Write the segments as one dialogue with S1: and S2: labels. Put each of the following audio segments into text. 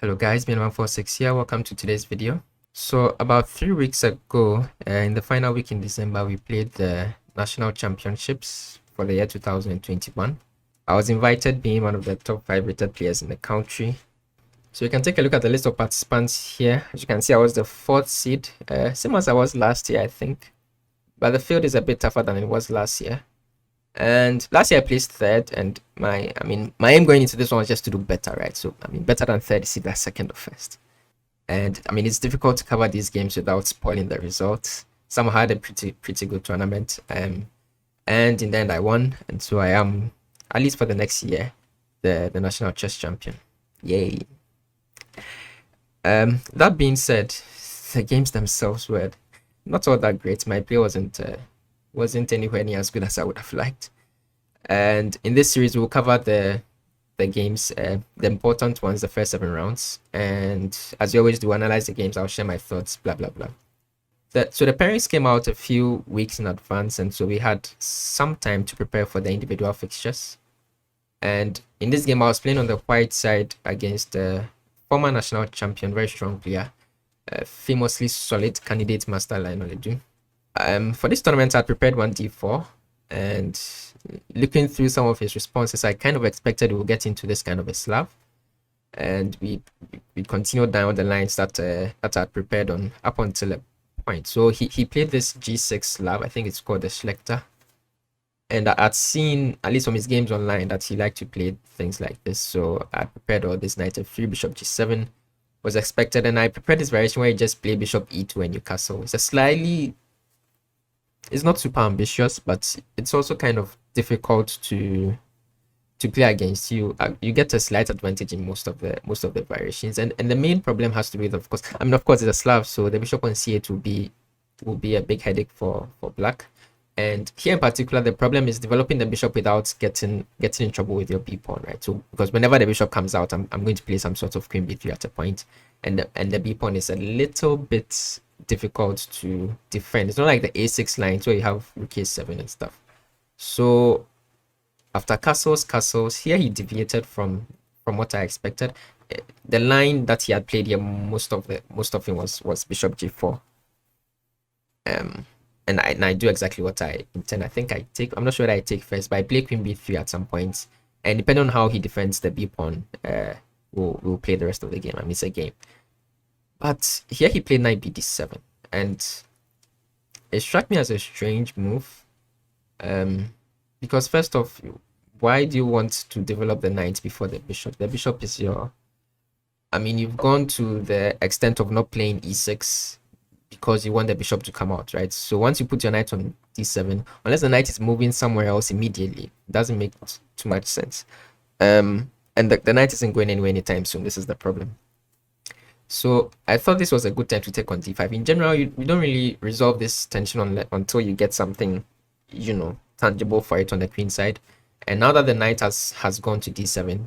S1: Hello guys, Bn146 here. Welcome to today's video. So about 3 weeks ago, in the final week in December, we played the national championships for the year 2021. I was invited being one of the top 5 rated players in the country. So you can take a look at the list of participants here. As you can see, I was the 4th seed, same as I was last year, I think. But the field is a bit tougher than it was last year. And last year I placed 3rd, and my aim going into this one was just to do better, right? So better than 3rd is either 2nd or 1st. And it's difficult to cover these games without spoiling the results. Somehow had a pretty good tournament, and in the end I won, and so I am, at least for the next year, the national chess champion. Yay! That being said, the games themselves were not all that great. My play wasn't anywhere near as good as I would have liked. And in this series, we'll cover the games, the important ones, the first 7 rounds. And as you always do, analyze the games. I'll share my thoughts, blah blah blah. So the pairings came out a few weeks in advance, and so we had some time to prepare for the individual fixtures. And in this game, I was playing on the white side against the former national champion, very strong player, famously solid candidate Master Lionel Adu. For this tournament, I prepared one d4, and looking through some of his responses, I kind of expected we would get into this kind of a Slav, and we continued down the lines that I prepared on up until a point. So he played this g6 Slav. I think it's called the Schlechter, and I'd seen, at least from his games online, that he liked to play things like this. So I prepared all this knight f3, bishop g7 was expected, and I prepared this variation where you just play bishop e2 and you castle. It's not super ambitious, but it's also kind of difficult to play against. You get a slight advantage in most of the variations, and the main problem has to do with, of course it's a Slav, so the bishop on c8 will be a big headache for black. And here in particular, the problem is developing the bishop without getting in trouble with your b pawn, right? So because whenever the bishop comes out, I'm going to play some sort of queen b3 at a point, and the b pawn is a little bit difficult to defend. It's not like the a6 lines where you have rook a7 and stuff. So after castles, here he deviated from what I expected. The line that he had played here, most of him was bishop g4. And I do exactly what I intend. I think I'm not sure that I take first, but I play queen b3 at some point, and depending on how he defends the b pawn, we'll play the rest of the game. It's a game. But here he played knight bd7, and it struck me as a strange move. Because first off, why do you want to develop the knight before the bishop? The bishop is your... you've gone to the extent of not playing e6 because you want the bishop to come out, right? So once you put your knight on d7, unless the knight is moving somewhere else immediately, it doesn't make too much sense. And the knight isn't going anywhere anytime soon. This is the problem. So I thought this was a good time to take on d5. In general, you don't really resolve this tension until you get something, tangible for it on the queen side. And now that the knight has gone to d7,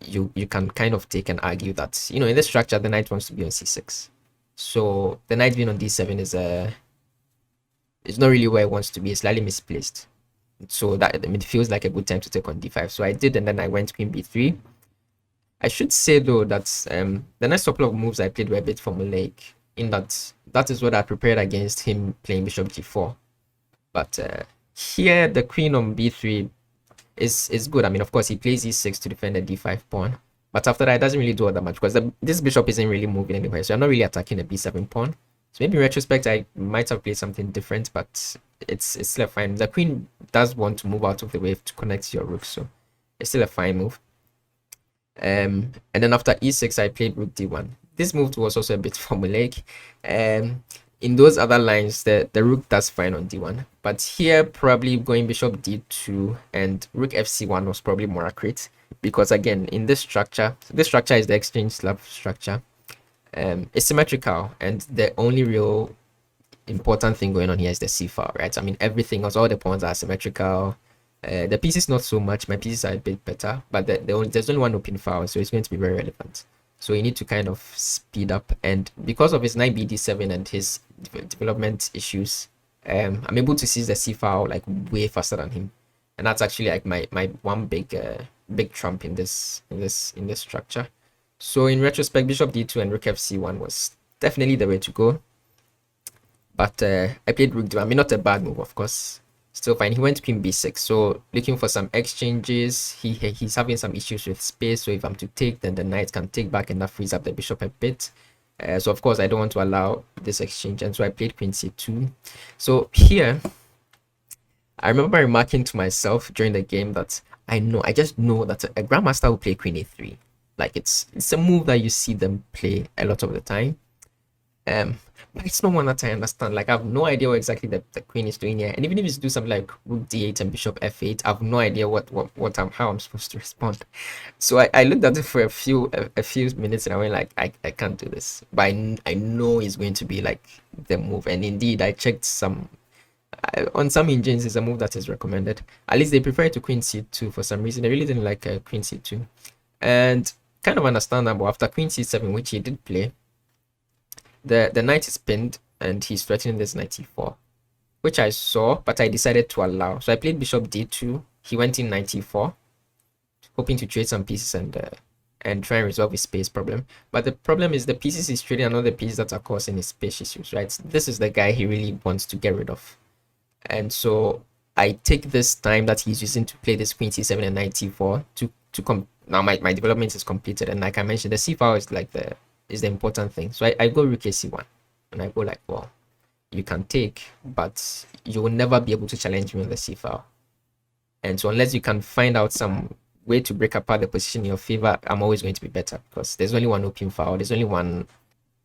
S1: you can kind of take and argue that, in this structure, the knight wants to be on c6. So the knight being on d7 is not really where it wants to be. It's slightly misplaced. So that it feels like a good time to take on d5. So I did, and then I went queen b3. I should say though that the next couple of moves I played were a bit formulaic, in that is what I prepared against him playing bishop g4. But here the queen on b3 is good. Of course he plays e6 to defend the d5 pawn, but after that it doesn't really do all that much because this bishop isn't really moving anywhere, so I'm not really attacking the b7 pawn. So maybe in retrospect I might have played something different, but it's still a fine. The queen does want to move out of the way to connect to your rook, so it's still a fine move. And then after e6 I played rook d1. This move was also a bit formulaic. In those other lines the rook does fine on d1, but here probably going bishop d2 and rook fc1 was probably more accurate, because again in this structure is the exchange Slav structure. It's symmetrical, and the only real important thing going on here is the c file, right? Everything else, all the pawns are symmetrical. The pieces not so much. My pieces are a bit better, but there's only one open file, so it's going to be very relevant. So you need to kind of speed up, and because of his knight bd7 and his development issues, I'm able to seize the c file like way faster than him, and that's actually like my one big trump in this structure. So in retrospect, bishop d2 and rook fc1 was definitely the way to go. But I played rook d1. I mean, not a bad move, of course. Still fine. He went queen b6. So looking for some exchanges. He's having some issues with space. So if I'm to take, then the knight can take back, and that frees up the bishop a bit. So of course I don't want to allow this exchange, and so I played queen c2. So here, I remember remarking to myself during the game that I just know that a grandmaster will play queen a3. Like it's a move that you see them play a lot of the time. But it's not one that I understand. Like I have no idea what exactly the queen is doing here. And even if it's do something like rook d8 and bishop f8, I have no idea how I'm supposed to respond. So I looked at it for a few minutes, and I went like, I can't do this. But I know it's going to be like the move. And indeed, I checked some on some engines. It's a move that is recommended. At least they prefer it to queen c2 for some reason. They really didn't like queen c2, and kind of understandable. After queen c7, which he did play, the knight is pinned and he's threatening this knight e4, which I saw, but I decided to allow. So I played bishop d2. He went in knight e4, hoping to trade some pieces and try and resolve his space problem. But the problem is the pieces he's trading are not the pieces that are causing his space issues, right? This is the guy he really wants to get rid of. And so I take this time that he's using to play this queen c7 and knight e4 to come. Now my development is completed, and like I mentioned, the c file is like the important thing. So I go rook c1, and I go like, well, you can take, but you will never be able to challenge me on the c file. And so unless you can find out some way to break apart the position in your favor, I'm always going to be better, because there's only one open file. There's only one.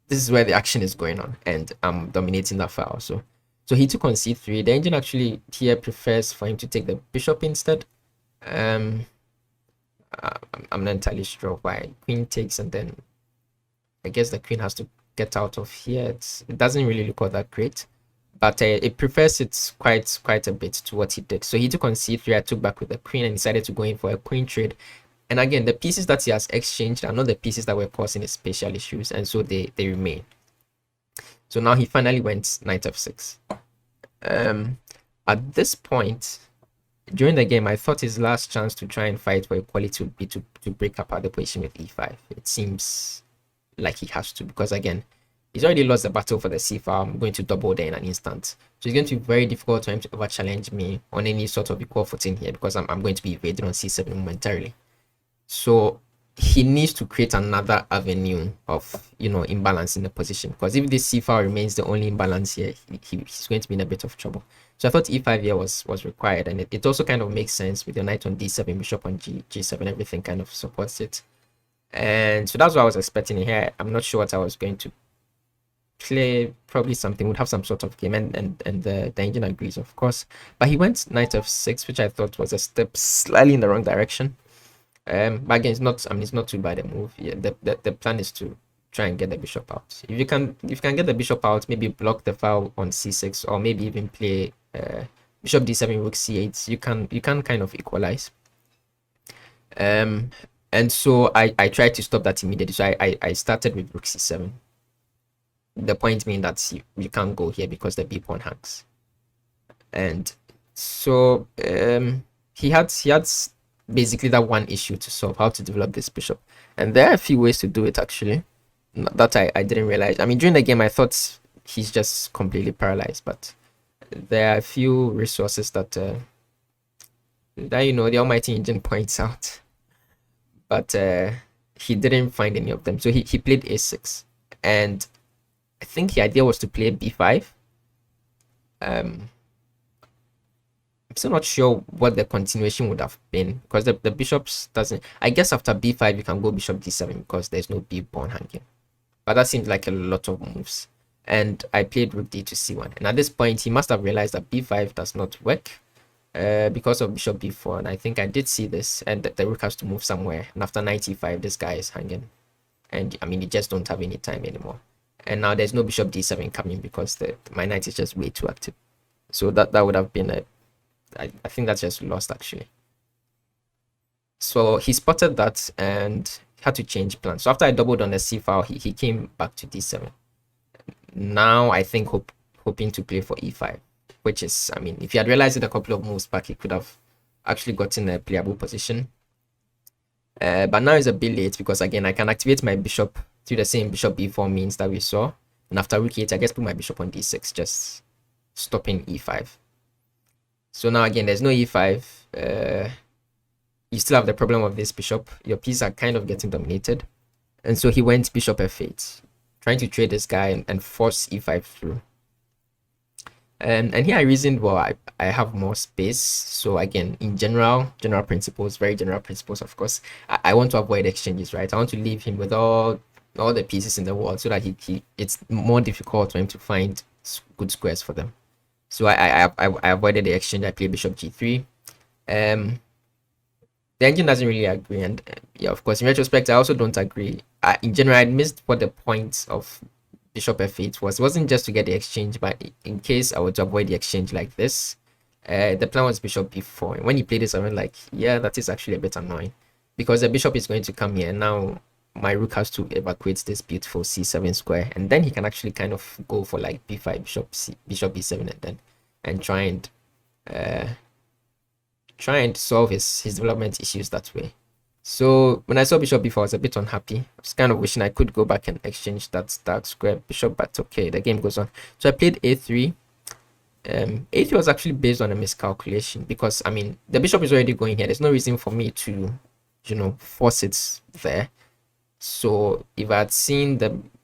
S1: This is where the action is going on, and I'm dominating that file. So he took on c3. The engine actually here prefers for him to take the bishop instead. I'm not entirely sure why. Queen takes, and then I guess the queen has to get out of here. It doesn't really look all that great, but it prefers it quite a bit to what he did. So he took on c3. I took back with the queen and decided to go in for a queen trade. And again, the pieces that he has exchanged are not the pieces that were causing his spatial issues, and so they remain. So now he finally went knight f6. At this point during the game, I thought his last chance to try and fight for equality would be to break apart the position with e5. It seems like he has to, because again, he's already lost the battle for the c file. I'm going to double there in an instant. So it's going to be very difficult for him to over challenge me on any sort of equal footing here, because I'm going to be evaded on c7 momentarily. So he needs to create another avenue of imbalance in the position, because if this c file remains the only imbalance here, he's going to be in a bit of trouble. So I thought e5 here was required, and it also kind of makes sense with your knight on d7, bishop on g7, everything kind of supports it. And so that's what I was expecting here. I'm not sure what I was going to play. Probably something would have some sort of game, and the engine agrees, of course. But he went knight f6, which I thought was a step slightly in the wrong direction. But again, it's not too bad a move. Yeah, the plan is to try and get the bishop out. If you can get the bishop out, maybe block the file on c6, or maybe even play bishop d7, rook c8. You can kind of equalize. And so I tried to stop that immediately. So I started with rook c7. The point being that you can't go here because the b pawn hangs. And so he had basically that one issue to solve, how to develop this bishop. And there are a few ways to do it, actually, that I didn't realize. I mean, during the game, I thought he's just completely paralyzed, but there are a few resources that the almighty engine points out. But he didn't find any of them. So he played a6. And I think the idea was to play b5. I'm still not sure what the continuation would have been, because the bishops doesn't. I guess after b5 you can go bishop d7 because there's no b pawn hanging. But that seems like a lot of moves. And I played rook d to c1. And at this point he must have realized that b5 does not work because of bishop b4. And I think I did see this, and the rook has to move somewhere. And after knight e5, this guy is hanging. And I mean, you just don't have any time anymore. And now there's no bishop d7 coming because my knight is just way too active. So that would have been I think that's just lost, actually. So he spotted that and had to change plans. So after I doubled on the c file, he came back to d7. Now I think hoping to play for e5, which is, I mean, if he had realized it a couple of moves back, he could have actually gotten a playable position. But now it's a bit late because again I can activate my bishop through the same bishop b4 means that we saw, and after rook 8 I just put my bishop on d6, just stopping e5. So now again there's no e5. You still have the problem of this bishop. Your pieces are kind of getting dominated, and so he went bishop f8, trying to trade this guy and force e5 through. And here I reasoned, well, I have more space. So again, in general principles, very general principles, of course, I want to avoid exchanges, right? I want to leave him with all the pieces in the world so that it's more difficult for him to find good squares for them. So I avoided the exchange. I played bishop g3. The engine doesn't really agree, and yeah, of course, in retrospect, I also don't agree. In general, I missed what the point of bishop f8 was. It wasn't just to get the exchange, but in case I were to avoid the exchange like this, the plan was bishop b4. And when he played this, I went like, yeah, that is actually a bit annoying because the bishop is going to come here. And now my rook has to evacuate this beautiful c7 square, and then he can actually kind of go for like b5, bishop b7, and try and solve his development issues that way. So when I saw bishop b4, I was a bit unhappy. I was kind of wishing I could go back and exchange that dark square bishop, but okay, the game goes on. So I played a3. A3 was actually based on a miscalculation because, I mean, the bishop is already going here. There's no reason for me to, force it there. So if I had seen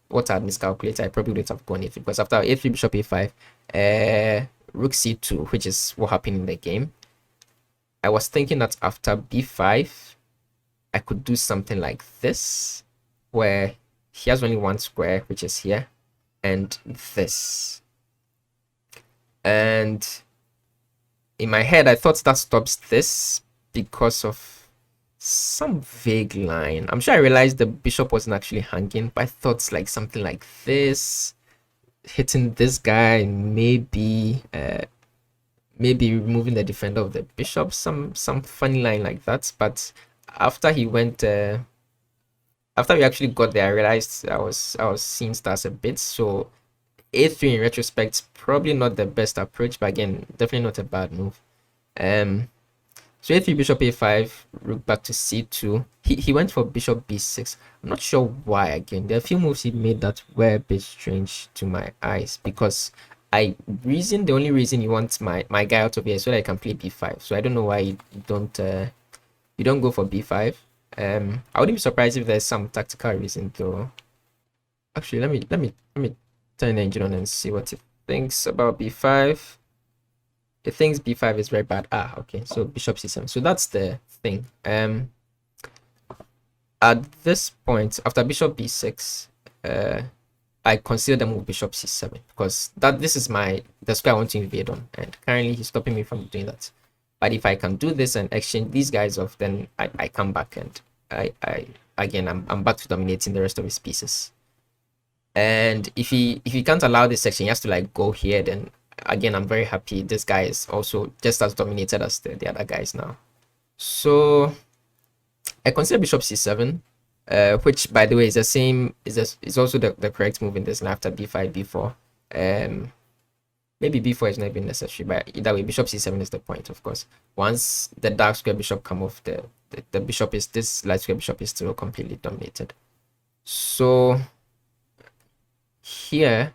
S1: what I had miscalculated, I probably would have gone a3, because after a3, bishop a5, rook c2, which is what happened in the game, I was thinking that after b5, I could do something like this, where he has only one square, which is here, and this. And in my head, I thought that stops this because of some vague line. I'm sure I realized the bishop wasn't actually hanging, but I thought like something like this, hitting this guy, maybe removing the defender of the bishop, some funny line like that. But after he went, after we actually got there, I realized I was seeing stars a bit. So a3 in retrospect, probably not the best approach, but again, definitely not a bad move. So a3, bishop a5, rook back to c2. He went for bishop b6. I'm not sure why. Again, there are a few moves he made that were a bit strange to my eyes, because the only reason you want my guy out of here is so that I can play b5. So I don't know why you don't go for b5. I wouldn't be surprised if there's some tactical reason though. Actually, let me turn the engine on and see what it thinks about b5. It thinks b5 is very bad. Okay, so bishop c7. So that's the thing. At this point, after bishop b6, I consider the move bishop c7, because this is the square I want to invade on, and currently he's stopping me from doing that. But if I can do this and exchange these guys off, then I come back and I'm back to dominating the rest of his pieces. And if he can't allow this section, he has to like go here, then again I'm very happy. This guy is also just as dominated as the other guys now. So I consider bishop c7, which by the way is the same, is also the correct move in this line after b5, b4. Maybe b4 is not even necessary, but either way, bishop c7 is the point, of course. Once the dark square bishop come off, the bishop is, this light square bishop is still completely dominated. So here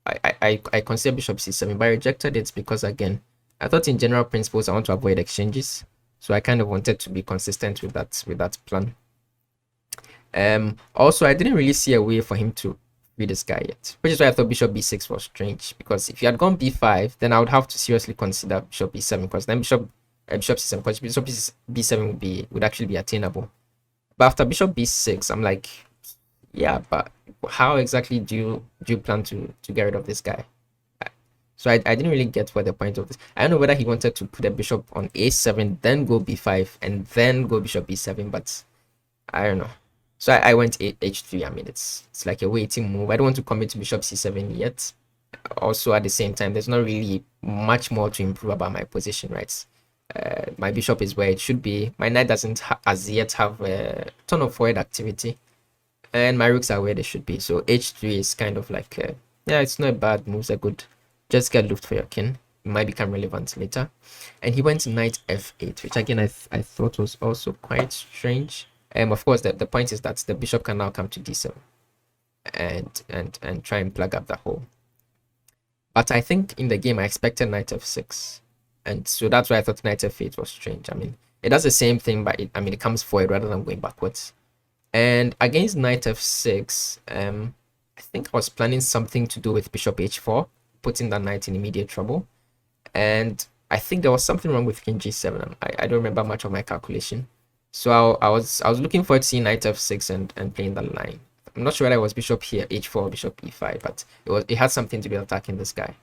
S1: I consider bishop c7, but I rejected it because, again, I thought in general principles I want to avoid exchanges, so I kind of wanted to be consistent with that plan. Also, I didn't really see a way for him to read this guy yet, which is why I thought bishop b6 was strange, because if he had gone b5, then I would have to seriously consider bishop b7, because then bishop c7, because bishop b7 would actually be attainable. But after bishop b6, I'm like, yeah, but how exactly do you plan to get rid of this guy? So I didn't really get what the point of this. I don't know whether he wanted to put a bishop on a7, then go b5, and then go bishop b7, but I don't know. So I went h3. I mean, it's like a waiting move. I don't want to commit to bishop c7 yet. Also, at the same time, there's not really much more to improve about my position, right? My bishop is where it should be. My knight doesn't as yet have a ton of forward activity, and my rooks are where they should be. So h3 is kind of like, yeah, it's not a bad move. It's a good, just get looked for your king. might become relevant later. And he went knight f8, which again I thought was also quite strange. Of course, the point is that the bishop can now come to d7 and try and plug up the hole. But I think in the game I expected knight f6, and so that's why I thought knight f8 was strange. I mean, it does the same thing, but it comes forward rather than going backwards. And against knight f6, I think I was planning something to do with bishop h4, putting that knight in immediate trouble. And I think there was something wrong with king g7. I don't remember much of my calculation. So I was looking forward to seeing knight f6 and playing that line. I'm not sure whether it was bishop here, h4, or bishop e5, but it had something to do with attacking this guy.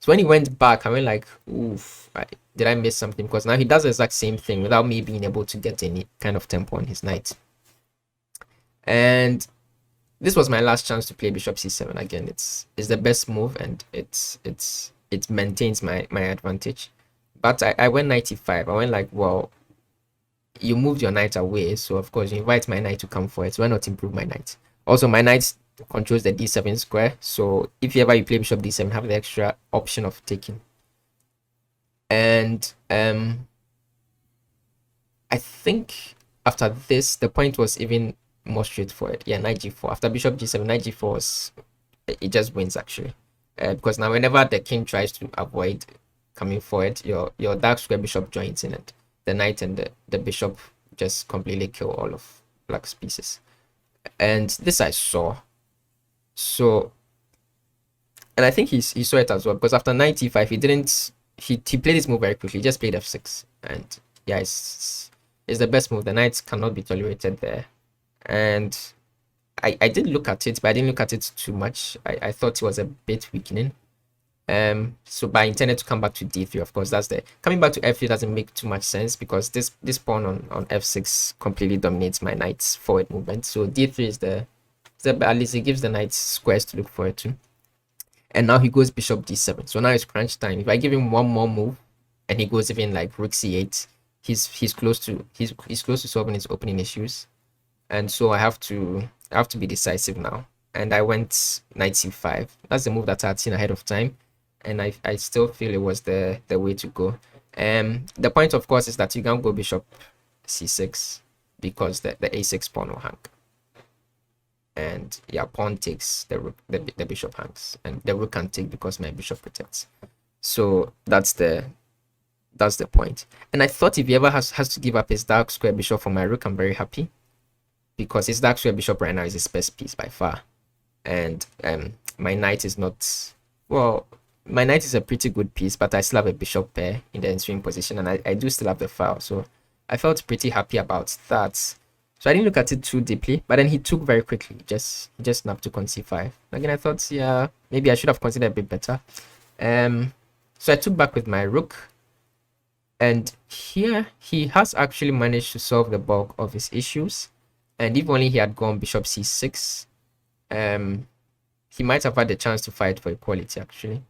S1: So when he went back, I went like, oof, did I miss something? Because now he does the exact same thing without me being able to get any kind of tempo on his knight. And this was my last chance to play bishop c7 again. It's the best move, and it maintains my advantage. But I went knight e5. I went like, well, you moved your knight away, so of course you invite my knight to come forward. So why not improve my knight? Also, my knight controls the d7 square, so if ever you play bishop d7, have the extra option of taking. And I think after this, the point was even more straightforward. Yeah, knight g4. After bishop g7, knight g4 was, it just wins actually, because now whenever the king tries to avoid coming forward, your dark square bishop joins in it. The knight and the bishop just completely kill all of black's pieces. And this I saw. So, and I think he saw it as well, because after knight e5, he played this move very quickly. He just played f6, and yeah, it's the best move. The knight cannot be tolerated there. And I did look at it, but I didn't look at it too much. I thought it was a bit weakening. So I intended to come back to d3. Of course, that's the coming back to f3 doesn't make too much sense, because this pawn on f6 completely dominates my knight's forward movement. So d3 is the at least it gives the knight squares to look forward to. And now he goes bishop d7. So now it's crunch time. If I give him one more move and he goes even like rook c8, he's close to solving his opening issues. And so I have to be decisive now. And I went knight c5. That's the move that I had seen ahead of time, and I still feel it was the way to go. The point, of course, is that you can't go bishop c6 because the a6 pawn will hang. And yeah, pawn takes, the bishop hangs, and the rook can take because my bishop protects. So that's the point. And I thought if he ever has to give up his dark square bishop for my rook, I'm very happy, because his dark square bishop right now is his best piece by far. And my knight is not, well, my knight is a pretty good piece, but I still have a bishop pair in the ensuing position, and I do still have the file. So I felt pretty happy about that. So I didn't look at it too deeply, but then he took very quickly. He just snapped to pawn c5. Again, I thought, yeah, maybe I should have considered a bit better. So I took back with my rook, and here he has actually managed to solve the bulk of his issues. And if only he had gone bishop c6, he might have had the chance to fight for equality actually.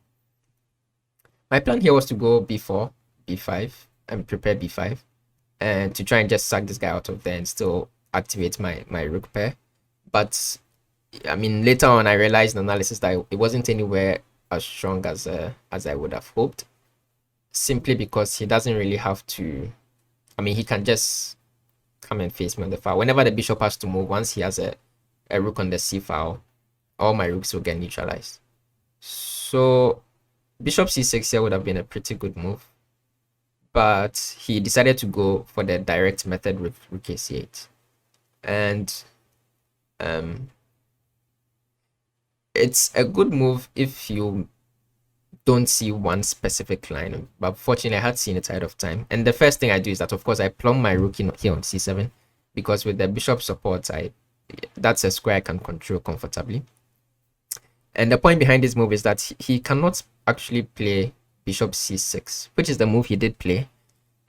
S1: My plan here was to go b4, b5, and prepare b5, and to try and just sack this guy out of there and still activate my rook pair. But I mean, later on I realized in analysis that it wasn't anywhere as strong as I would have hoped, simply because he doesn't really have to. I mean, he can just come and face me on the file. Whenever the bishop has to move, once he has a rook on the c file, all my rooks will get neutralized. So bishop c6 here would have been a pretty good move, but he decided to go for the direct method with rook c8. And it's a good move if you don't see one specific line, but fortunately I had seen it ahead of time. And the first thing I do is that, of course, I plumb my rook in here on c7, because with the bishop support, that's a square I can control comfortably. And the point behind this move is that he cannot actually play bishop c6, which is the move he did play.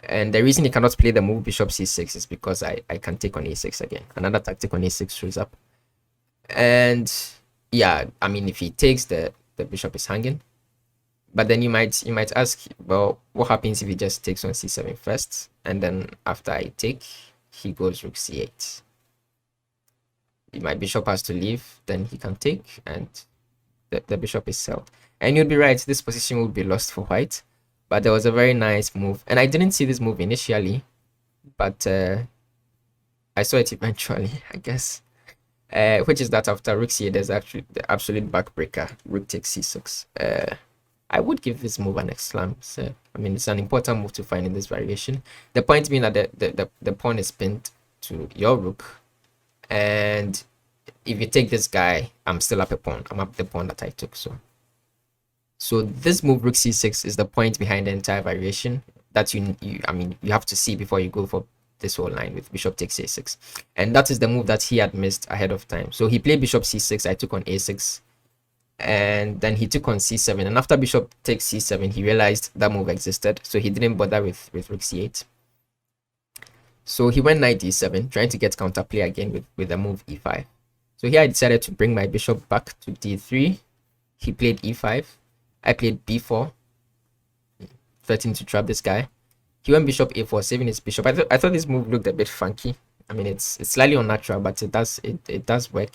S1: And the reason he cannot play the move bishop c6 is because I can take on a6 again. Another tactic on a6 shows up. And yeah, I mean, if he takes, the bishop is hanging. But then you might ask, well, what happens if he just takes on c7 first, and then after I take, he goes rook c8? If my bishop has to leave, then he can take, and the bishop is held. And you'd be right, this position would be lost for white. But there was a very nice move, and I didn't see this move initially, but I saw it eventually, I guess. Which is that after rook c8, there's actually the absolute backbreaker, rook takes c6. I would give this move an exclam. So, I mean, it's an important move to find in this variation. The point being that the pawn is pinned to your rook, and if you take this guy, I'm still up a pawn. I'm up the pawn that I took. So this move, rook c6, is the point behind the entire variation that you have to see before you go for this whole line with bishop takes a6, and that is the move that he had missed ahead of time. So he played bishop c6, I took on a6, and then he took on c7, and after bishop takes c7, he realized that move existed, so he didn't bother with rook c8. So he went knight d7, trying to get counterplay again with the move e5. So here I decided to bring my bishop back to d3. He played e5, I played b4, threatening to trap this guy. He went bishop a4, saving his bishop. I thought this move looked a bit funky. I mean, it's slightly unnatural, but it does work.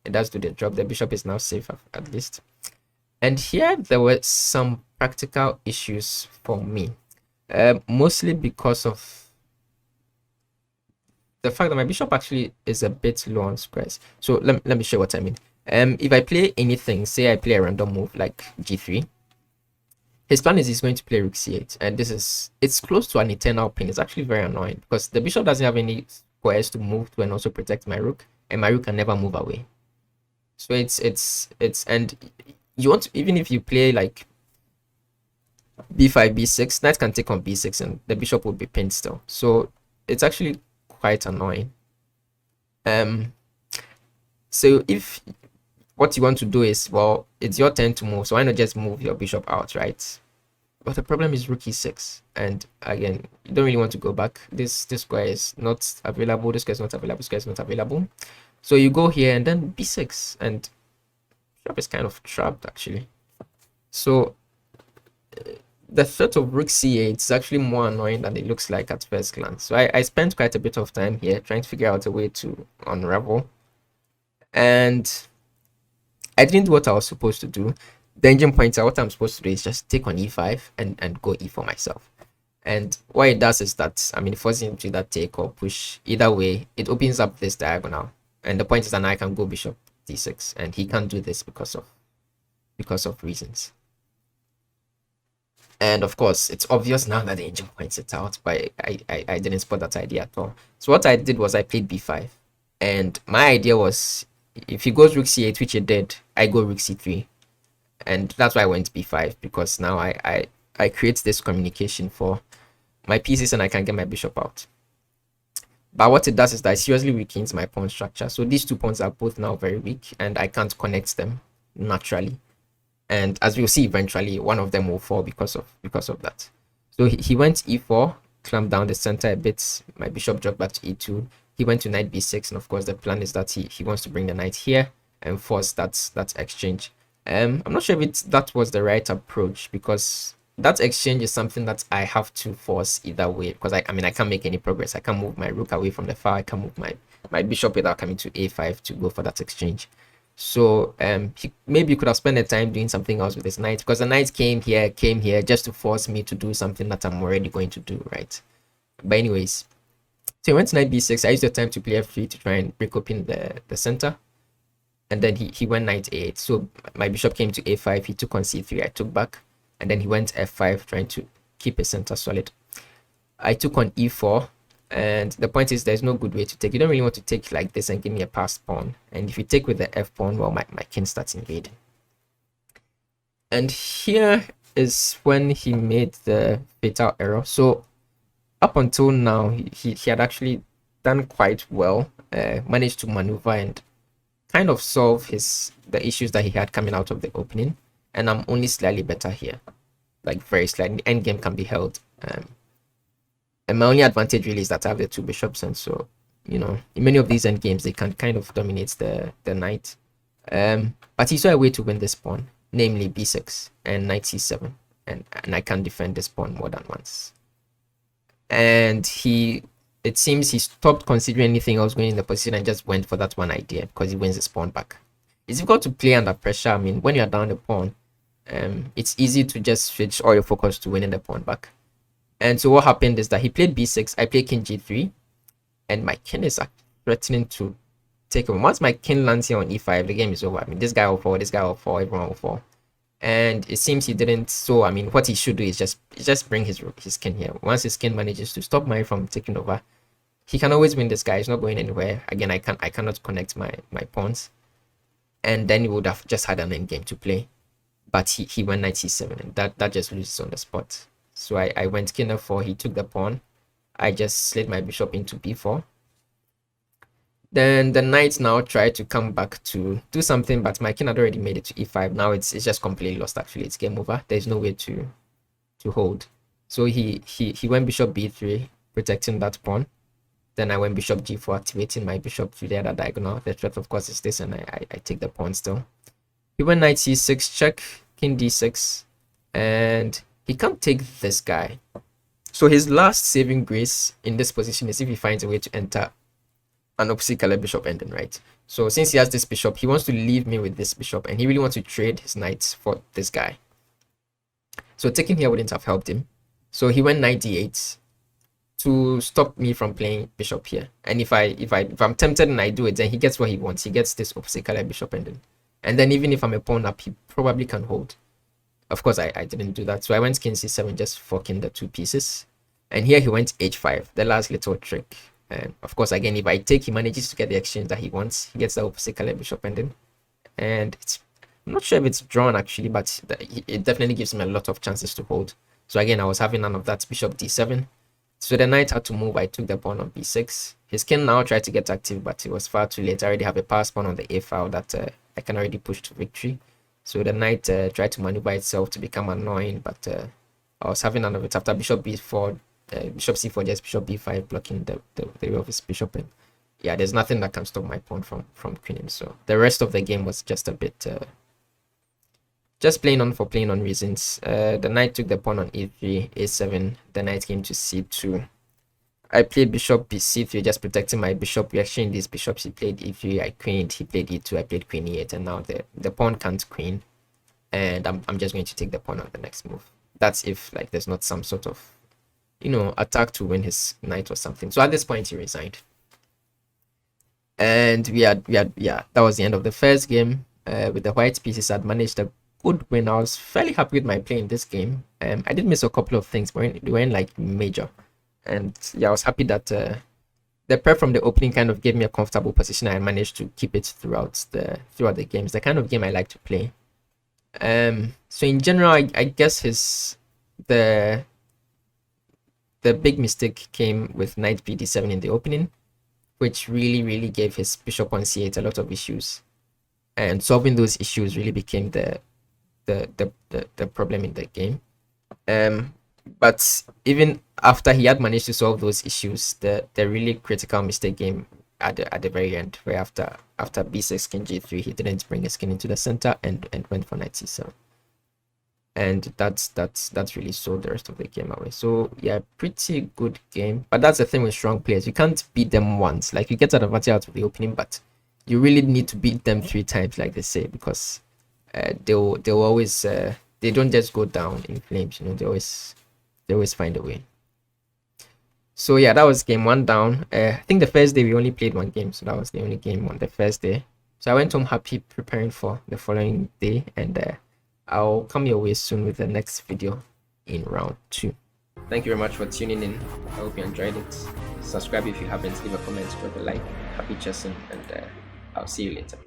S1: It does do the job. The bishop is now safe at least. And here there were some practical issues for me, mostly because of the fact that my bishop actually is a bit low on squares. So let me show you what I mean. If I play anything, say I play a random move like g3, his plan is he's going to play rook c8, and it's close to an eternal pin. It's actually very annoying because the bishop doesn't have any squares to move to and also protect my rook, and my rook can never move away. So it's and you want to, even if you play like b5, b6, knight can take on b6, and the bishop will be pinned still. So it's actually quite annoying. So if what you want to do is, well, it's your turn to move, so why not just move your bishop out, right? But the problem is rook e6, and again, you don't really want to go back. This square is not available, this square is not available, this square is not available. So you go here and then b6, and bishop is kind of trapped actually. So the threat of rook c8 is actually more annoying than it looks like at first glance. So I spent quite a bit of time here trying to figure out a way to unravel, and I didn't do what I was supposed to do. The engine points out what I'm supposed to do is just take on e5 and go e4 myself. And what it does is that, I mean, forcing him to either take or push. Either way, it opens up this diagonal. And the point is that now I can go bishop d6, and he can't do this because of reasons. And of course, it's obvious now that the engine points it out, but I didn't spot that idea at all. So what I did was I played b5, and my idea was, if he goes rook c8, which he did, I go rook c3, and that's why I went b5, because now I create this communication for my pieces and I can get my bishop out. But what it does is that it seriously weakens my pawn structure. So these two pawns are both now very weak, and I can't connect them naturally. And as we'll see eventually, one of them will fall because of that. So he went e4, clamped down the center a bit. My bishop dropped back to e2. He went to knight b6, and of course the plan is that he wants to bring the knight here and force that exchange. I'm not sure if that was the right approach, because that exchange is something that I have to force either way, because I mean I can't make any progress. I can't move my rook away from the file. I can't move my bishop without coming to a5 to go for that exchange. So maybe he could have spent the time doing something else with his knight, because the knight came here just to force me to do something that I'm already going to do, right? But anyways, so he went to knight b6. I used the time to play f3 to try and break open the center, and then he went knight a8. So my bishop came to a5. He took on c3. I took back, and then he went f5, trying to keep his center solid. I took on e4, and the point is there's no good way to take. You don't really want to take like this and give me a passed pawn. And if you take with the f pawn, well, my king starts invading. And here is when he made the fatal error. So up until now, he had actually done quite well, managed to maneuver and kind of solve the issues that he had coming out of the opening. And I'm only slightly better here, like very slightly. Endgame can be held. And my only advantage really is that I have the two bishops, and so, you know, in many of these endgames they can kind of dominate the knight. But he saw a way to win this pawn, namely b6 and knight c7, and I can defend this pawn more than once. And it seems he stopped considering anything else going in the position and just went for that one idea, because he wins his pawn back. It's difficult to play under pressure. I mean, when you're down the pawn, it's easy to just switch all your focus to winning the pawn back. And so what happened is that he played b6, I played king g3, and my king is threatening to take over. Once my king lands here on e5, the game is over. I mean, this guy will fall, this guy will fall, everyone will fall. And it seems he didn't. So I mean, what he should do is just bring his king here. Once his king manages to stop mine from taking over, he can always win this guy. He's not going anywhere. Again, I cannot connect my pawns, and then he would have just had an endgame to play. But he went knight c7, and that just loses on the spot. So I went king f4. He took the pawn. I just slid my bishop into b4. Then the knight now tried to come back to do something, but my king had already made it to e5. Now it's just completely lost. Actually, it's game over. There's no way to hold. So he went bishop b3, protecting that pawn. Then I went bishop g4, activating my bishop to the other diagonal. The threat, of course, is this, and I take the pawn still. He went knight c6, check, king d6, and he can't take this guy. So his last saving grace in this position is if he finds a way to enter an opposite color bishop ending, right? So since he has this bishop, he wants to leave me with this bishop, and he really wants to trade his knights for this guy. So taking here wouldn't have helped him. So he went knight d8 to stop me from playing bishop here. And if I'm tempted and I do it, then he gets what he wants. He gets this opposite color bishop ending. And then even if I'm a pawn up, he probably can hold. Of course, I didn't do that. So I went king c7, just forking the two pieces. And here he went h5, the last little trick. And of course, again, if I take, he manages to get the exchange that he wants. He gets the opposite color bishop ending. And I'm not sure if it's drawn actually, but it definitely gives him a lot of chances to hold. So again, I was having none of that. Bishop d7. So the knight had to move. I took the pawn on b6. His king now tried to get active, but it was far too late. I already have a pass pawn on the a file that I can already push to victory. So the knight tried to maneuver itself to become annoying, but I was having none of it. After bishop b4, bishop c4, just bishop b5, blocking the way of his bishop. And yeah, there's nothing that can stop my pawn from queening. So the rest of the game was just a bit just playing on for playing on reasons. The knight took the pawn on e3, a7. The knight came to c2. I played bishop c3, just protecting my bishop. We exchanged these bishops. He played e3, I queened. He played e2, I played queen e8, and now the pawn can't queen. And I'm just going to take the pawn on the next move. That's if like there's not some sort of, you know, attack to win his knight or something. So at this point he resigned. And yeah, that was the end of the first game. With the white pieces, I'd managed a good win. I was fairly happy with my play in this game. I did miss a couple of things, but they weren't like major. And yeah, I was happy that the prep from the opening kind of gave me a comfortable position. I managed to keep it throughout the games. The kind of game I like to play. So in general, I guess the big mistake came with knight bd7 in the opening, which really gave his bishop on c8 a lot of issues, and solving those issues really became the problem in the game. But even after he had managed to solve those issues, the really critical mistake came at the very end, where after b6 king g3, he didn't bring his king into the center and went for knight c7, and that's really sold the rest of the game away. So yeah, pretty good game. But that's the thing with strong players, you can't beat them once. Like, you get an advantage out of the opening, but you really need to beat them 3 times, like they say, because they'll always they don't just go down in flames, you know. They always find a way. So yeah, that was game 1 down. I think the first day we only played 1 game, so that was the only game on the first day. So I went home happy, preparing for the following day, and I'll come your way soon with the next video in round 2. Thank you very much for tuning in. I hope you enjoyed it. Subscribe if you haven't, leave a comment, drop a like. Happy chessing, and I'll see you later.